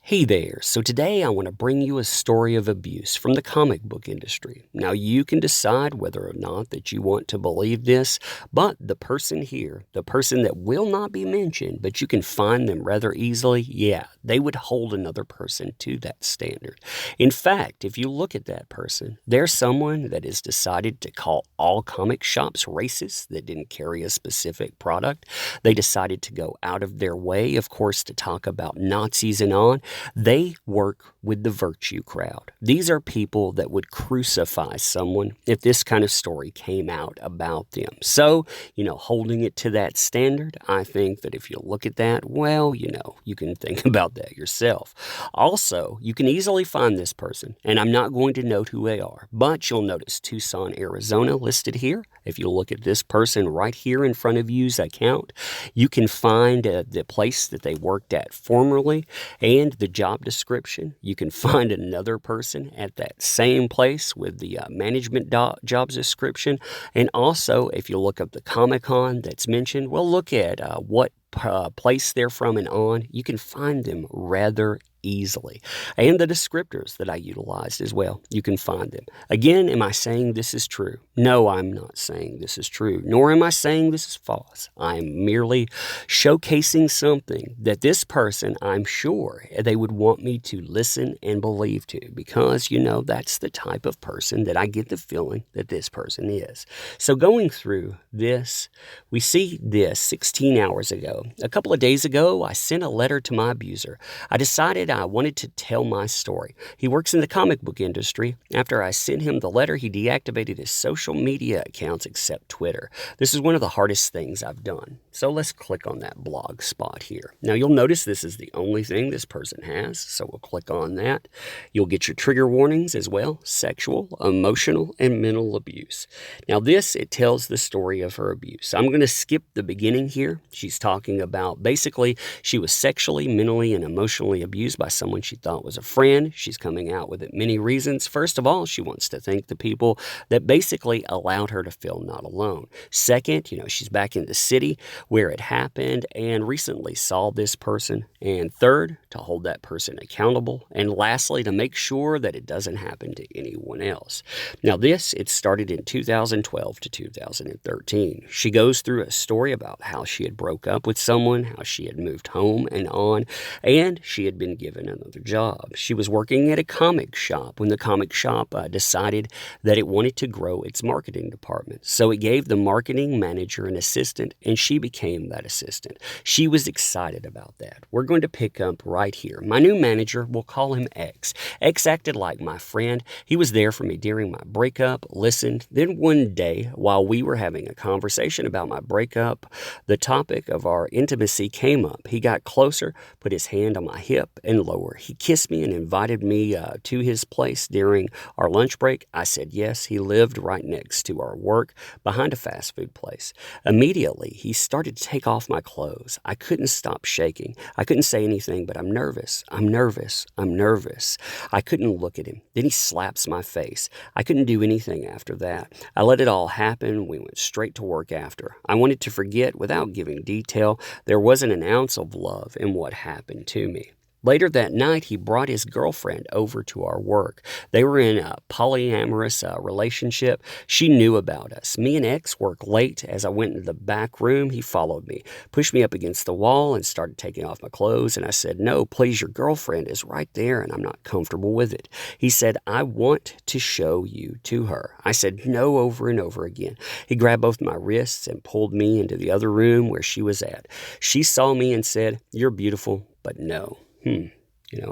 Hey there, so today I want to bring you a story of abuse from the comic book industry. Now you can decide whether or not that you want to believe this, but the person here, the person that will not be mentioned, but you can find them rather easily, yeah, they would hold another person to that standard. In fact, if you look at that person, there's someone that has decided to call all comic shops racist that didn't carry a specific product. They decided to go out of their way, of course, to talk about Nazis and on. They work with the virtue crowd. These are people that would crucify someone if this kind of story came out about them. So, holding it to that standard, I think that if you look at that, well, you can think about that yourself. Also, you can easily find this person, and I'm not going to note who they are, but you'll notice Tucson, Arizona listed here. If you look at this person right here in front of you's account, you can find the place that they worked at formerly and the job description. You can find another person at that same place with the management job description. And also, if you look up the Comic-Con that's mentioned, well, look at what place they're from and on. You can find them rather easily. And the descriptors that I utilized as well, you can find them. Again, am I saying this is true? No, I'm not saying this is true, nor am I saying this is false. I'm merely showcasing something that this person, I'm sure, they would want me to listen and believe to because, that's the type of person that I get the feeling that this person is. So going through this, we see this 16 hours ago. A couple of days ago, I sent a letter to my abuser. I decided I wanted to tell my story. He works in the comic book industry. After I sent him the letter, he deactivated his social media accounts except Twitter. This is one of the hardest things I've done. So let's click on that blog spot here. Now you'll notice this is the only thing this person has, so we'll click on that. You'll get your trigger warnings as well: sexual, emotional, and mental abuse. Now it tells the story of her abuse. I'm going to skip the beginning here. She's talking about basically she was sexually, mentally, and emotionally abused by someone she thought was a friend. She's coming out with it many reasons. First of all, she wants to thank the people that basically allowed her to feel not alone. Second, she's back in the city where it happened and recently saw this person. And third, to hold that person accountable. And lastly, to make sure that it doesn't happen to anyone else. Now it started in 2012 to 2013. She goes through a story about how she had broke up with someone, how she had moved home and on, and she had been given another job. She was working at a comic shop when the comic shop decided that it wanted to grow its marketing department. So it gave the marketing manager an assistant, and she became that assistant. She was excited about that. We're going to pick up right here. My new manager, we'll call him X. X acted like my friend. He was there for me during my breakup, listened. Then one day, while we were having a conversation about my breakup, the topic of our intimacy came up. He got closer, put his hand on my hip and lower. He kissed me and invited me to his place during our lunch break. I said yes. He lived right next to our work behind a fast food place. Immediately, he started to take off my clothes. I couldn't stop shaking. I couldn't say anything, but I'm nervous. I'm nervous. I'm nervous. I couldn't look at him. Then he slaps my face. I couldn't do anything after that. I let it all happen. We went straight to work after. I wanted to forget without giving detail. There wasn't an ounce of love in what happened to me. Later that night, he brought his girlfriend over to our work. They were in a polyamorous relationship. She knew about us. Me and X worked late. As I went into the back room, he followed me, pushed me up against the wall, and started taking off my clothes. And I said, "No, please, your girlfriend is right there, and I'm not comfortable with it." He said, "I want to show you to her." I said, "No," over and over again. He grabbed both my wrists and pulled me into the other room where she was at. She saw me and said, "You're beautiful, but no."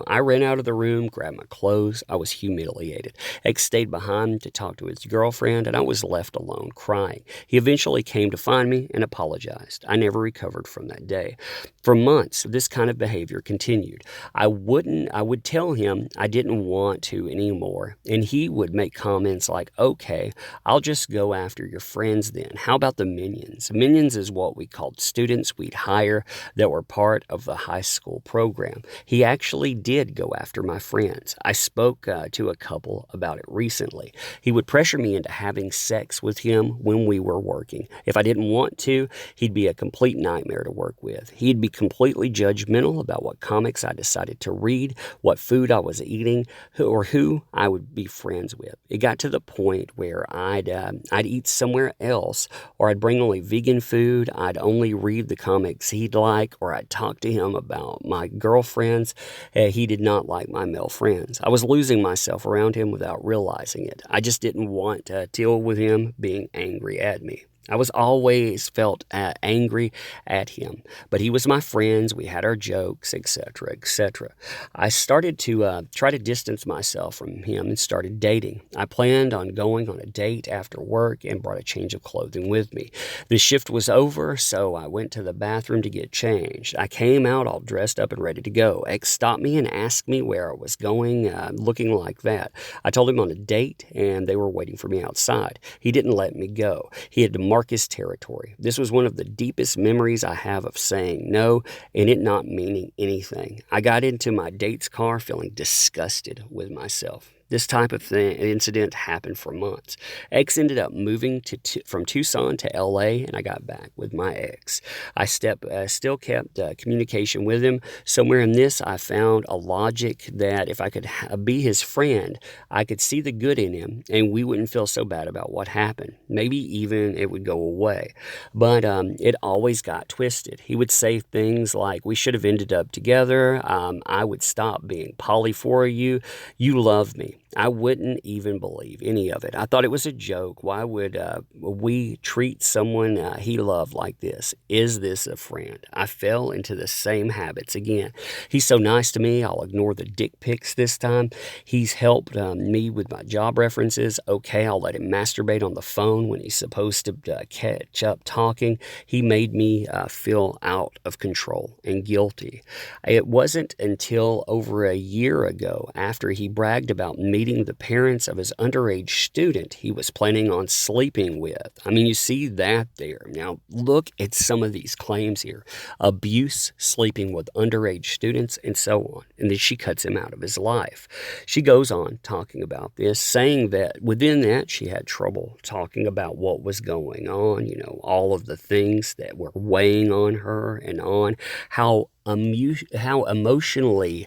I ran out of the room, grabbed my clothes. I was humiliated. X stayed behind to talk to his girlfriend, and I was left alone crying. He eventually came to find me and apologized. I never recovered from that day. For months, this kind of behavior continued. I would tell him I didn't want to anymore, and he would make comments like, "Okay, I'll just go after your friends then. How about the minions?" Minions is what we called students we'd hire that were part of the high school program. He actually really did go after my friends. I spoke to a couple about it recently. He would pressure me into having sex with him when we were working. If I didn't want to, he'd be a complete nightmare to work with. He'd be completely judgmental about what comics I decided to read, what food I was eating, or who I would be friends with. It got to the point where I'd eat somewhere else, or I'd bring only vegan food. I'd only read the comics he'd like, or I'd talk to him about my girlfriends. He did not like my male friends. I was losing myself around him without realizing it. I just didn't want to deal with him being angry at me. I was always felt angry at him, but he was my friend. We had our jokes, etc., etc. I started to try to distance myself from him and started dating. I planned on going on a date after work and brought a change of clothing with me. The shift was over, so I went to the bathroom to get changed. I came out all dressed up and ready to go. X stopped me and asked me where I was going, looking like that. I told him on a date, and they were waiting for me outside. He didn't let me go. He had to mark his territory. This was one of the deepest memories I have of saying no and it not meaning anything. I got into my date's car feeling disgusted with myself. This type of incident happened for months. X ended up moving from Tucson to LA, and I got back with my ex. I still kept communication with him. Somewhere in this, I found a logic that if I could be his friend, I could see the good in him, and we wouldn't feel so bad about what happened. Maybe even it would go away. But it always got twisted. He would say things like, "We should have ended up together. I would stop being poly for you. You love me." I wouldn't even believe any of it. I thought it was a joke. Why would we treat someone he loved like this? Is this a friend? I fell into the same habits again. He's so nice to me, I'll ignore the dick pics this time. He's helped me with my job references. Okay, I'll let him masturbate on the phone when he's supposed to catch up talking. He made me feel out of control and guilty. It wasn't until over a year ago, after he bragged about meeting the parents of his underage student he was planning on sleeping with. I mean, you see that there. Now, look at some of these claims here. Abuse, sleeping with underage students, and so on. And then she cuts him out of his life. She goes on talking about this, saying that within that she had trouble talking about what was going on, all of the things that were weighing on her and on how emotionally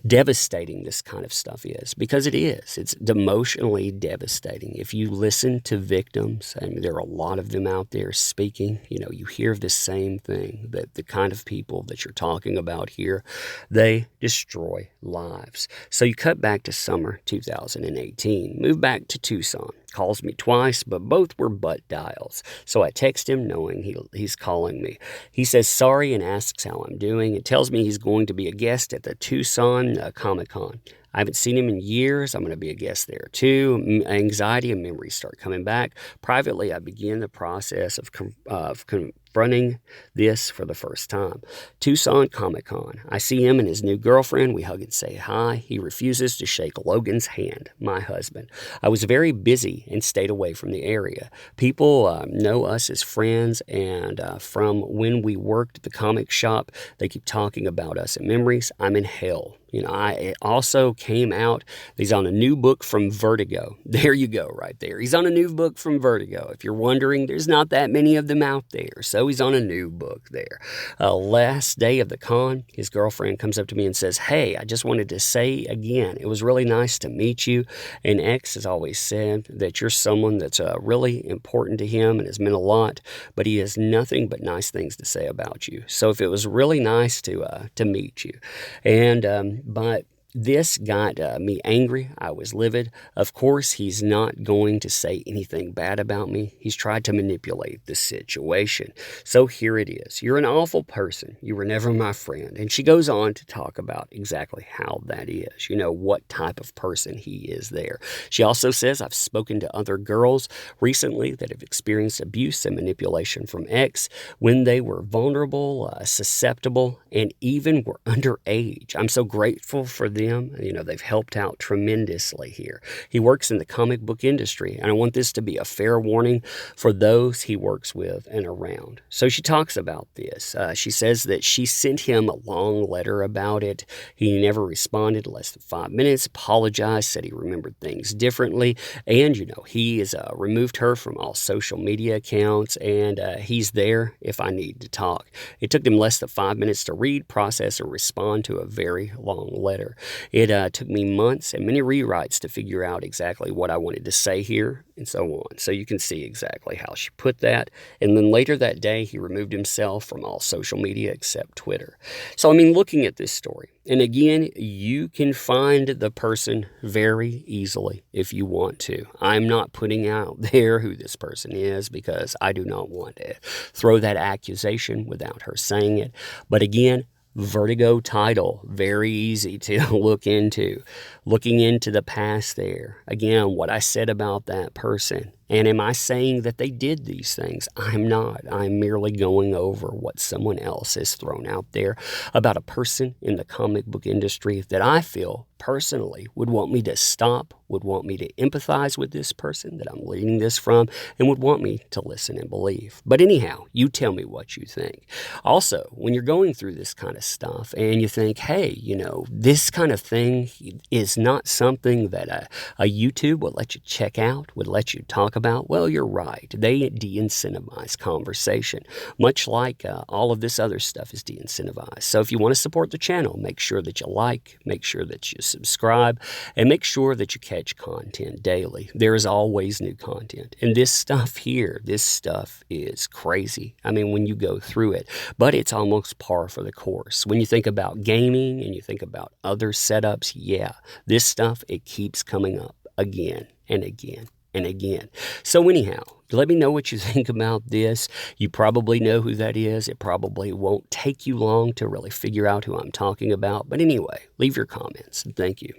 devastating this kind of stuff is, because it is. It's emotionally devastating. If you listen to victims, and there are a lot of them out there speaking, you hear the same thing, that the kind of people that you're talking about here, they destroy lives. So you cut back to summer 2018, move back to Tucson. Calls me twice, but both were butt dials. So I text him knowing he's calling me. He says sorry and asks how I'm doing. It tells me he's going to be a guest at the Tucson Comic-Con. I haven't seen him in years. I'm going to be a guest there too. Anxiety and memories start coming back. Privately, I begin the process of confronting this for the first time. Tucson Comic-Con. I see him and his new girlfriend. We hug and say hi. He refuses to shake Logan's hand, my husband. I was very busy and stayed away from the area. People know us as friends, and from when we worked at the comic shop, they keep talking about us and memories. I'm in hell. I also came out. He's on a new book from Vertigo. There you go, right there. He's on a new book from Vertigo. If you're wondering, there's not that many of them out there. So he's on a new book there. Last day of the con, his girlfriend comes up to me and says, "Hey, I just wanted to say again, it was really nice to meet you." And X has always said that you're someone that's really important to him and has meant a lot, but he has nothing but nice things to say about you. So if it was really nice to meet you. And but this got me angry. I was livid. Of course, he's not going to say anything bad about me. He's tried to manipulate the situation. So here it is. You're an awful person. You were never my friend. And she goes on to talk about exactly how that is, what type of person he is there. She also says, I've spoken to other girls recently that have experienced abuse and manipulation from X when they were vulnerable, susceptible, and even were underage. I'm so grateful for them them. They've helped out tremendously here. He works in the comic book industry, and I want this to be a fair warning for those he works with and around. So she talks about this. She says that she sent him a long letter about it. He never responded, less than 5 minutes, apologized, said he remembered things differently, and, he has removed her from all social media accounts, and he's there if I need to talk. It took him less than 5 minutes to read, process, and respond to a very long letter. It took me months and many rewrites to figure out exactly what I wanted to say here, and so on. So you can see exactly how she put that. And then later that day, he removed himself from all social media except Twitter. So, looking at this story, and again, you can find the person very easily if you want to. I'm not putting out there who this person is because I do not want to throw that accusation without her saying it. But again, Vertigo title, very easy to look into. Looking into the past there. Again, what I said about that person. And am I saying that they did these things? I'm not. I'm merely going over what someone else has thrown out there about a person in the comic book industry that I feel personally would want me to stop, would want me to empathize with this person that I'm reading this from, and would want me to listen and believe. But anyhow, you tell me what you think. Also, when you're going through this kind of stuff and you think, hey, this kind of thing is not something that a YouTube would let you check out, would let you talk about, well, you're right. They de-incentivize conversation, much like all of this other stuff is de-incentivized. So if you want to support the channel, make sure that you like, make sure that you subscribe, and make sure that you catch content daily. There is always new content. And this stuff here, this stuff is crazy. When you go through it, but it's almost par for the course. When you think about gaming and you think about other setups, yeah, this stuff, it keeps coming up again and again and again. So anyhow, let me know what you think about this. You probably know who that is. It probably won't take you long to really figure out who I'm talking about. But anyway, leave your comments. Thank you.